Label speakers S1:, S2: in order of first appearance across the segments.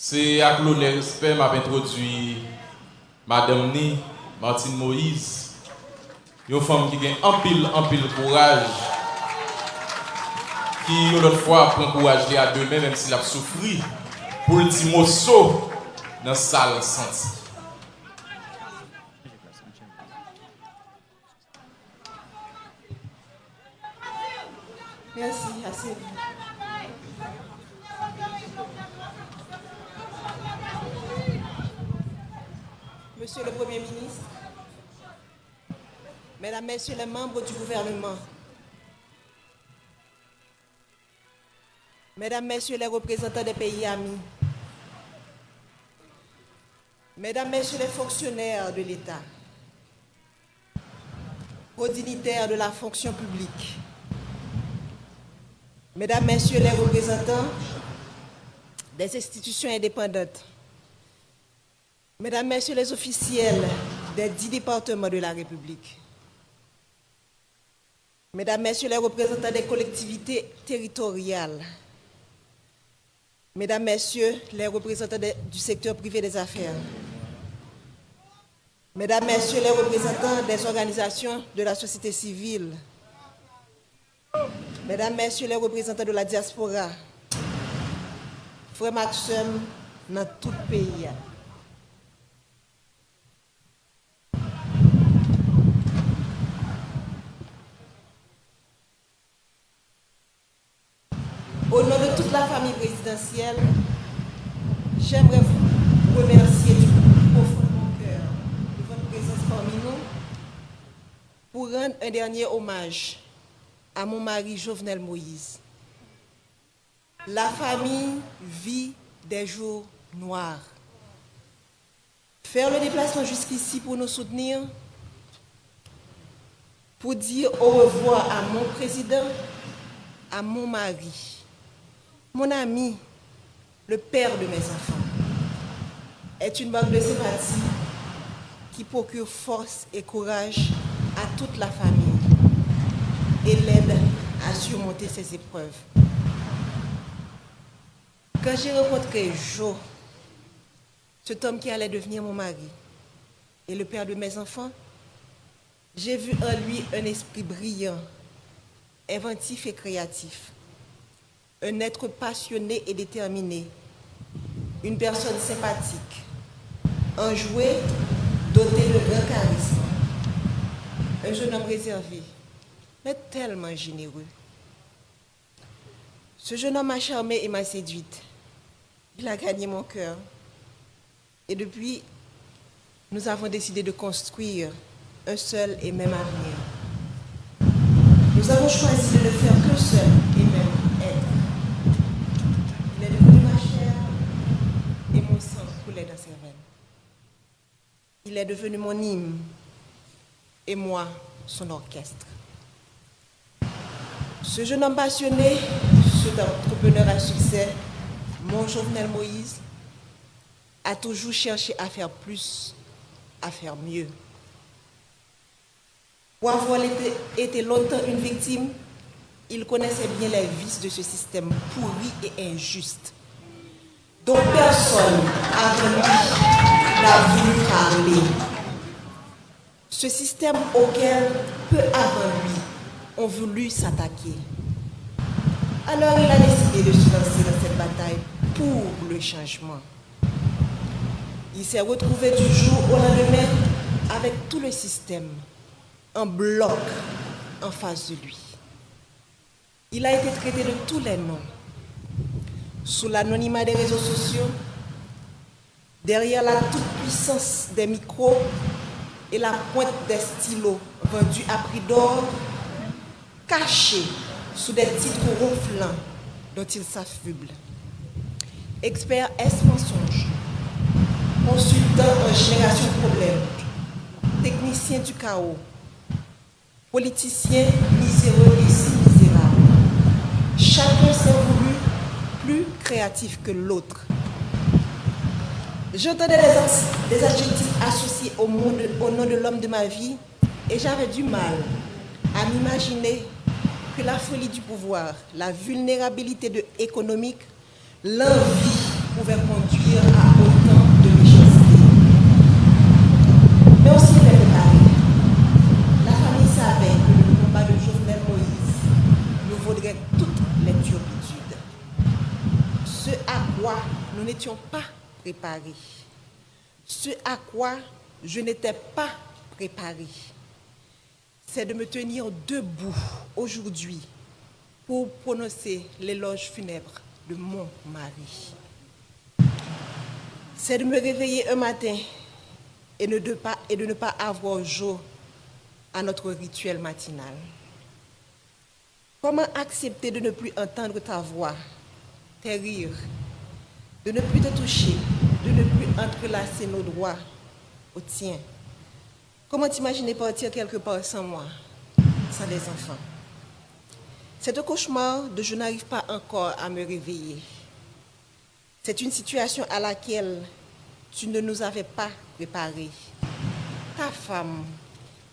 S1: C'est avec l'honneur et respect m'a introduit Madame Ni, Martine Moïse, une femme qui a un pile courage, qui l'autre fois prend courage à deux même s'il a souffert, pour le petit morceau dans la salle senti.
S2: Merci, assez. Monsieur le Premier ministre, Mesdames, Messieurs les membres du gouvernement, Mesdames, Messieurs les représentants des pays amis, Mesdames, Messieurs les fonctionnaires de l'État, aux dignitaires de la fonction publique, Mesdames, Messieurs les représentants des institutions indépendantes, Mesdames, Messieurs les officiels des 10 départements de la République, Mesdames, Messieurs les représentants des collectivités territoriales, Mesdames, Messieurs les représentants du secteur privé des affaires, Mesdames, Messieurs les représentants des organisations de la société civile, Mesdames, Messieurs les représentants de la diaspora, frères Maxime dans tout le pays. Au nom de toute la famille présidentielle, j'aimerais vous remercier du profond de mon cœur de votre présence parmi nous pour rendre un dernier hommage à mon mari Jovenel Moïse. La famille vit des jours noirs. Faire le déplacement jusqu'ici pour nous soutenir, pour dire au revoir à mon président, à mon mari, mon ami, le père de mes enfants, est une marque de sympathie qui procure force et courage à toute la famille et l'aide à surmonter ces épreuves. Quand j'ai rencontré Jo, cet homme qui allait devenir mon mari et le père de mes enfants, j'ai vu en lui un esprit brillant, inventif et créatif, un être passionné et déterminé, une personne sympathique, enjoué, doté de grand charisme, un jeune homme réservé, mais tellement généreux. Ce jeune homme m'a charmée et m'a séduite. Il a gagné mon cœur. Et depuis, nous avons décidé de construire un seul et même avenir. Nous avons choisi de ne faire qu'un seul et même être. Il est devenu ma chair et mon sang coulait dans ses veines. Il est devenu mon hymne et moi son orchestre. Ce jeune homme passionné, cet entrepreneur à succès, mon Jovenel Moïse, a toujours cherché à faire plus, à faire mieux. Pour avoir été longtemps une victime, il connaissait bien les vices de ce système pourri et injuste, dont personne avant lui n'a voulu parler. Ce système auquel peu avant lui ont voulu s'attaquer. Alors il a décidé de se lancer dans cette bataille pour le changement. Il s'est retrouvé du jour au lendemain avec tout le système en bloc en face de lui. Il a été traité de tous les noms, sous l'anonymat des réseaux sociaux, derrière la toute-puissance des micros et la pointe des stylos vendus à prix d'or, caché sous des titres ronflants dont il s'affuble. Expert S-mensonge, consultant en génération de problèmes, technicien du chaos, politicien miséreux et si misérable. Chacun s'est voulu plus créatif que l'autre. J'entendais des adjectifs associés au nom de l'homme de ma vie et j'avais du mal à m'imaginer que la folie du pouvoir, la vulnérabilité économique, l'envie pouvaient conduire nous n'étions pas préparés. Ce à quoi je n'étais pas préparée, c'est de me tenir debout aujourd'hui pour prononcer l'éloge funèbre de mon mari. C'est de me réveiller un matin et de ne pas avoir jour à notre rituel matinal. Comment accepter de ne plus entendre ta voix, tes rires, de ne plus te toucher, de ne plus entrelacer nos doigts au tien? Comment t'imaginer partir quelque part sans moi, sans des enfants? C'est un cauchemar de je n'arrive pas encore à me réveiller. C'est une situation à laquelle tu ne nous avais pas préparés. Ta femme,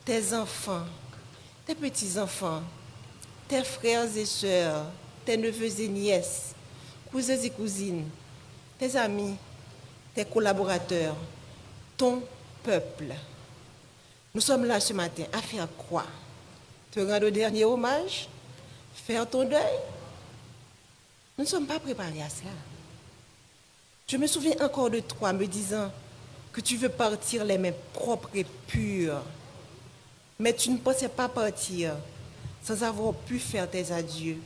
S2: tes enfants, tes petits-enfants, tes frères et sœurs, tes neveux et nièces, cousins et cousines, tes amis, tes collaborateurs, ton peuple. Nous sommes là ce matin à faire quoi? Te rendre au dernier hommage? Faire ton deuil? Nous ne sommes pas préparés à cela. Je me souviens encore de toi me disant que tu veux partir les mains propres et pures. Mais tu ne pensais pas partir sans avoir pu faire tes adieux.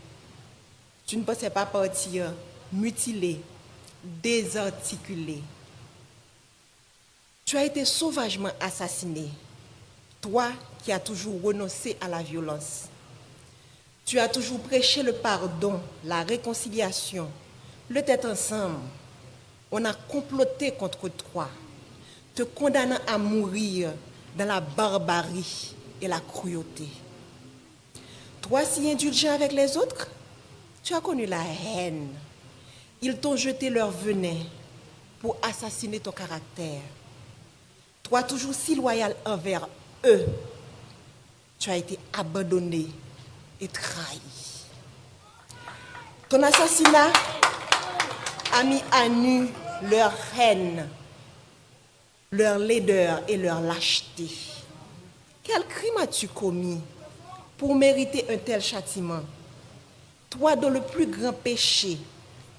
S2: Tu ne pensais pas partir mutilé, désarticulé. Tu as été sauvagement assassiné, toi qui as toujours renoncé à la violence. Tu as toujours prêché le pardon, la réconciliation, le tête ensemble. On a comploté contre toi, te condamnant à mourir dans la barbarie et la cruauté. Toi, si indulgent avec les autres, tu as connu la haine. Ils t'ont jeté leur venin pour assassiner ton caractère. Toi, toujours si loyal envers eux, tu as été abandonné et trahi. Ton assassinat a mis à nu leur haine, leur laideur et leur lâcheté. Quel crime as-tu commis pour mériter un tel châtiment? Toi dont le plus grand péché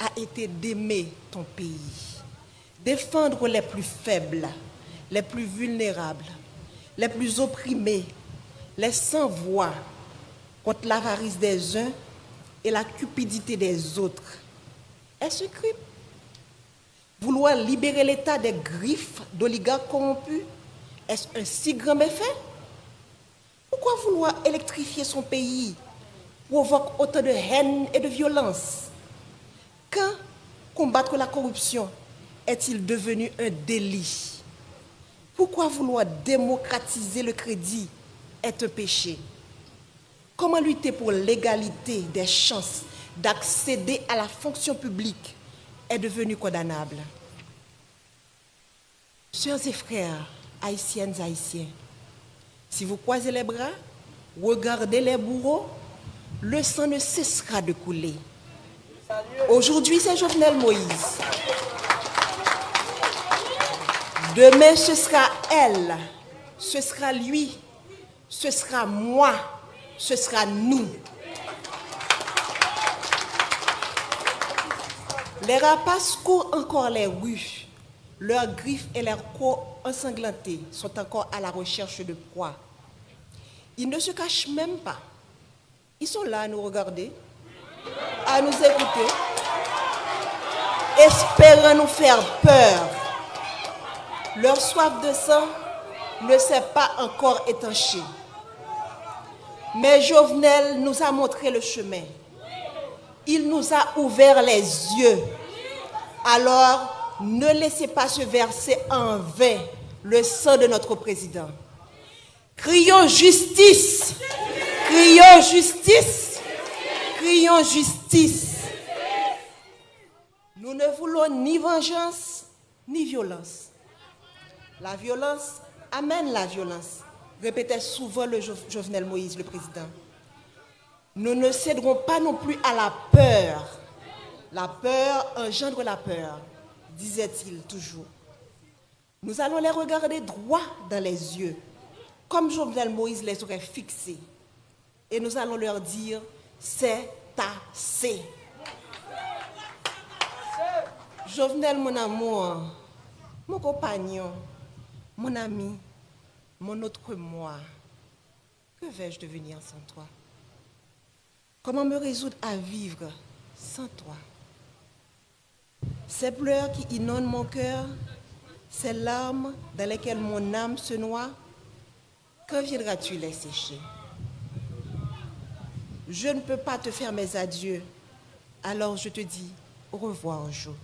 S2: a été d'aimer ton pays, défendre les plus faibles, les plus vulnérables, les plus opprimés, les sans-voix contre l'avarice des uns et la cupidité des autres. Est-ce un crime? Vouloir libérer l'État des griffes d'oligarques corrompus, est-ce un si grand méfait? Pourquoi vouloir électrifier son pays provoque autant de haine et de violence? Quand combattre la corruption est-il devenu un délit? Pourquoi vouloir démocratiser le crédit est un péché? Comment lutter pour l'égalité des chances d'accéder à la fonction publique est devenu condamnable? Sœurs et frères, haïtiennes, haïtiens, si vous croisez les bras, regardez les bourreaux, le sang ne cessera de couler. Aujourd'hui, c'est Jovenel Moïse. Demain, ce sera elle, ce sera lui, ce sera moi, ce sera nous. Les rapaces courent encore les rues. Leurs griffes et leurs crocs ensanglantés sont encore à la recherche de proie. Ils ne se cachent même pas. Ils sont là à nous regarder, à nous écouter, espérant nous faire peur. Leur soif de sang ne s'est pas encore étanchée. Mais Jovenel nous a montré le chemin. Il nous a ouvert les yeux. Alors, ne laissez pas se verser en vain le sang de notre président. Crions justice! Crions justice! Crions justice! Nous ne voulons ni vengeance, ni violence. La violence amène la violence, répétait souvent le Jovenel Moïse, le président. Nous ne céderons pas non plus à la peur. La peur engendre la peur, disait-il toujours. Nous allons les regarder droit dans les yeux, comme Jovenel Moïse les aurait fixés. Et nous allons leur dire, c'est assez. Jovenel, mon amour, mon compagnon, mon ami, mon autre moi, que vais-je devenir sans toi? Comment me résoudre à vivre sans toi? Ces pleurs qui inondent mon cœur, ces larmes dans lesquelles mon âme se noie, quand viendras-tu les sécher? Je ne peux pas te faire mes adieux, alors je te dis au revoir, Jo.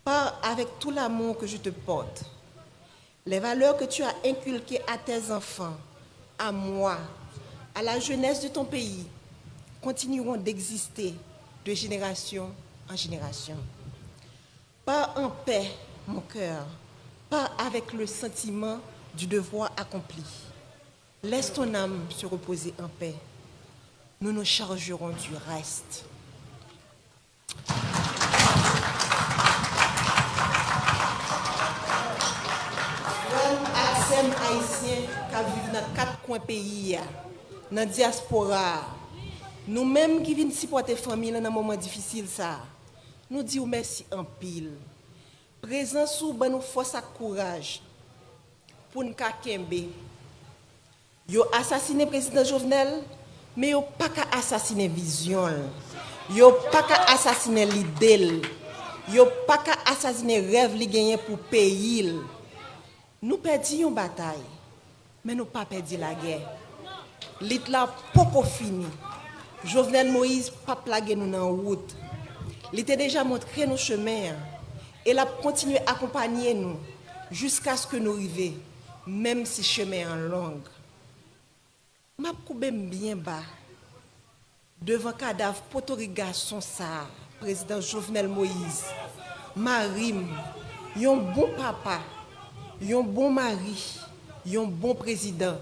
S2: Pars avec tout l'amour que je te porte. Les valeurs que tu as inculquées à tes enfants, à moi, à la jeunesse de ton pays, continueront d'exister de génération en génération. Pars en paix, mon cœur, pars avec le sentiment du devoir accompli. Laisse ton âme se reposer en paix. Nous nous chargerons du reste. Accès haïtien qui vivent dans 4 coins pays, dans la diaspora, nous-mêmes qui venons supporter la famille dans un moment difficile, nous disons merci en pile. Présence sous nous force et courage pour nous kembe. Yo assassiné le président Jovenel, mais yo pas qu'à assassiner vision. Yo pas qu'à assassiner l'idée. Yo pas qu'à assassiner rêve li gagné pour pays. Nous perdons une bataille, mais nous pas perdu la guerre. L'Itla poko fini. Jovenel Moïse pas plagué nous dans route. Il était déjà montré nos chemins et il a continué à accompagner nous jusqu'à ce que nous arrivions, même si le chemin est long. M'a coupé bien bas devant cadavre potori garçon ça, président Jovenel Moïse. Marim, yon bon papa, yon bon mari, yon bon président,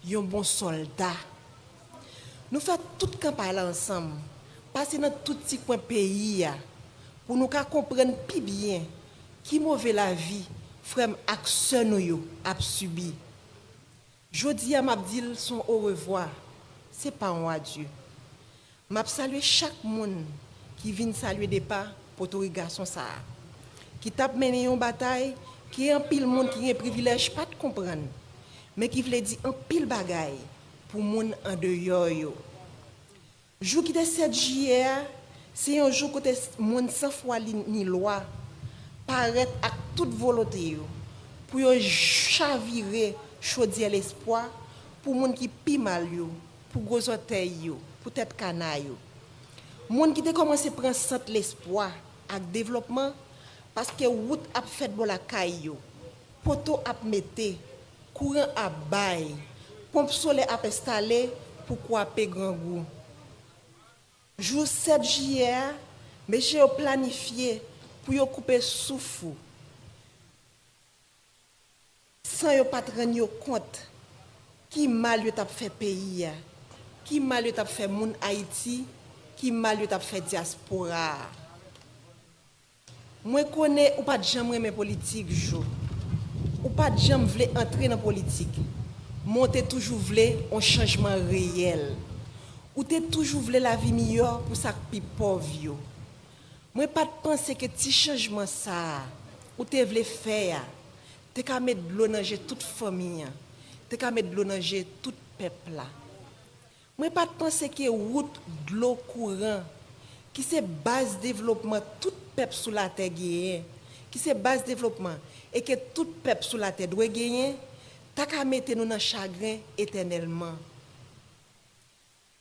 S2: yon bon soldat. Nous faisons tout campagne ensemble, passer dans tout petit coin pays pour nous comprendre plus bien qui mauvais la vie frère ak sœur nous a subi. Jodi a m'a dit son au revoir, c'est pas un adieu. M'a saluer chaque monde qui vient saluer des pas pour tout garçon ça. Qui tape mené une bataille, qui est un pile monde qui a privilège pas de comprendre, mais qui veut dire un pile bagaille pour monde en dehors yo. Jour qui est 7 juillet, c'est un jour côté monde sans foi ni loi paraître avec toute volonté yo pour yo chavirer chaudier l'espoir pour monde qui pi mal yo, pour gros orteil yo, pour tête canaille yo. Monde qui a commencé à prendre centre l'espoir avec développement parce que route a fait bon la caille yo, poteau a metté, courant a bail, pompe solaire a installé pour couper grand goût. Jour 7 juillet, monsieur a planifié pour yo couper souffle. Sans yo pas rendre compte qui mal yo t'a fait pays, qui mal yo t'a fait moun Haïti, qui mal yo t'a fait diaspora. Moi connais ou pas de jamais aimer politique jo. Ou pas de jamais vle entrer dans politique. Monter toujours vle un changement réel. Ou t'es toujours vle la vie meilleure pour ça pi pauvre yo. Moi pas de penser que petit changement ça ou t'es vle faire. T'es qu'à mettre de l'eau dans toute famille. T'es qu'à mettre de l'eau dans tout peuple là. Moi pas de penser que route de l'eau courant qui c'est base développement tout peuple sous la terre gagne, qui c'est base développement et que tout peuple sous la terre doit gagner, t'as qu'à mettre nous dans chagrin éternellement.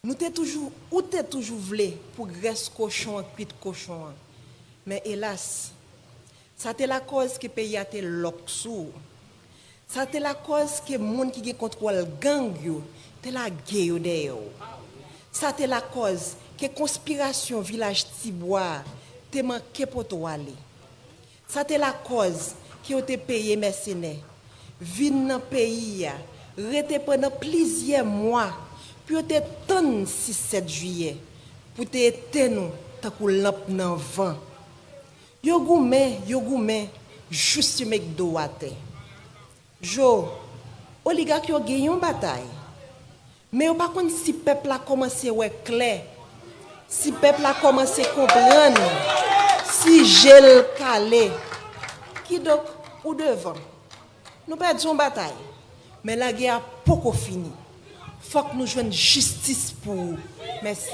S2: Nous t'es toujours ou t'es toujours voulu pour graisse cochon cuite cochon. Mais hélas, ça c'est la cause que pays a été loxou. Ça c'est la cause que monde qui contrôle gang yo, c'est la guerre de. Ça c'est la cause que conspiration village Tibois te manqué pour toi aller. Ça c'est la cause qui ont été payé mercenaires. Vinn dans pays rete pendant plusieurs mois puis te ton 6-7 juillet pour te éteindre nous tant que lampe dans vent. Yo goumen juste mek do ate. Jo oligarque yo gagné une bataille. Mais yo pas konn si peuple a commencé ouais clair. Si peuple a commencé à comprendre, Si j'ai le calé, qui donc ou devant, nous perdons une bataille. Mais la guerre n'a pas fini. Il faut que nous jouions justice pour vous. Merci.